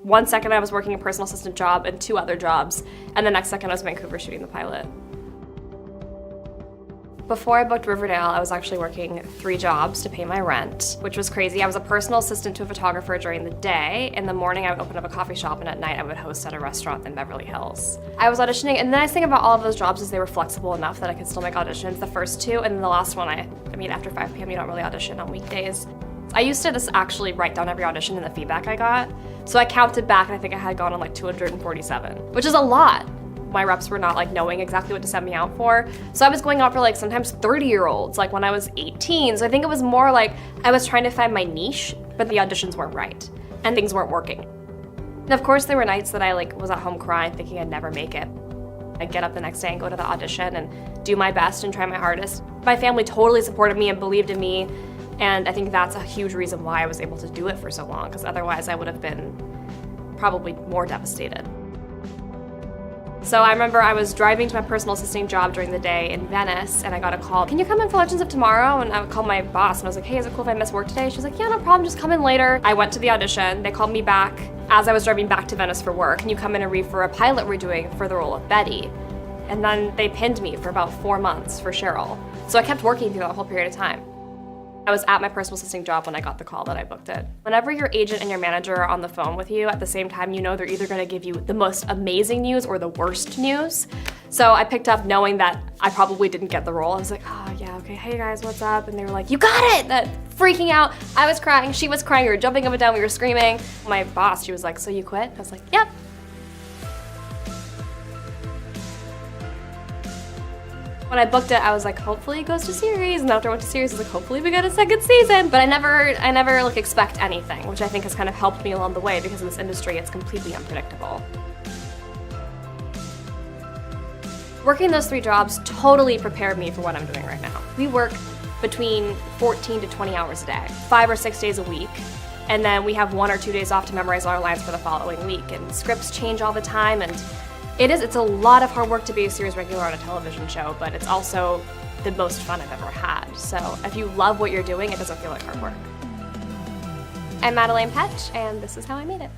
One second I was working a personal assistant job and 2 other jobs, and the next second I was in Vancouver shooting the pilot. Before I booked Riverdale, I was actually working 3 jobs to pay my rent, which was crazy. I was a personal assistant to a photographer during the day. In the morning, I would open up a coffee shop, and at night, I would host at a restaurant in Beverly Hills. I was auditioning, and the nice thing about all of those jobs is they were flexible enough that I could still make auditions. The first 2, and then the last one, I mean, after 5 p.m., you don't really audition on weekdays. I used to just actually write down every audition and the feedback I got. So I counted back, and I think I had gone on like 247, which is a lot. My reps were not like knowing exactly what to send me out for. So I was going out for like sometimes 30-year-olds, like when I was 18. So I think it was more like I was trying to find my niche, but the auditions weren't right and things weren't working. And of course there were nights that I like was at home crying thinking I'd never make it. I'd get up the next day and go to the audition and do my best and try my hardest. My family totally supported me and believed in me. And I think that's a huge reason why I was able to do it for so long, because otherwise I would have been probably more devastated. So I remember I was driving to my personal assisting job during the day in Venice, and I got a call, "Can you come in for Legends of Tomorrow?" And I would call my boss, and I was like, "Hey, is it cool if I miss work today?" She was like, "Yeah, no problem, just come in later." I went to the audition. They called me back as I was driving back to Venice for work. "Can you come in and read for a pilot we're doing for the role of Betty?" And then they pinned me for about 4 months for Cheryl. So I kept working through that whole period of time. I was at my personal assisting job when I got the call that I booked it. Whenever your agent and your manager are on the phone with you at the same time, you know they're either gonna give you the most amazing news or the worst news. So I picked up knowing that I probably didn't get the role. I was like, "Oh yeah, okay, hey guys, what's up?" And they were like, "You got it!" That freaking out. I was crying, she was crying, we were jumping up and down, we were screaming. My boss, she was like, "So you quit?" I was like, "Yep." When I booked it, I was like, hopefully it goes to series. And after I went to series, I was like, hopefully we get a second season. But I never like expect anything, which I think has kind of helped me along the way because in this industry, it's completely unpredictable. Working those 3 jobs totally prepared me for what I'm doing right now. We work between 14 to 20 hours a day, 5 or 6 days a week. And then we have 1 or 2 days off to memorize our lines for the following week. And scripts change all the time. And it's a lot of hard work to be a series regular on a television show, but it's also the most fun I've ever had. So if you love what you're doing, it doesn't feel like hard work. I'm Madelaine Petsch, and this is how I made it.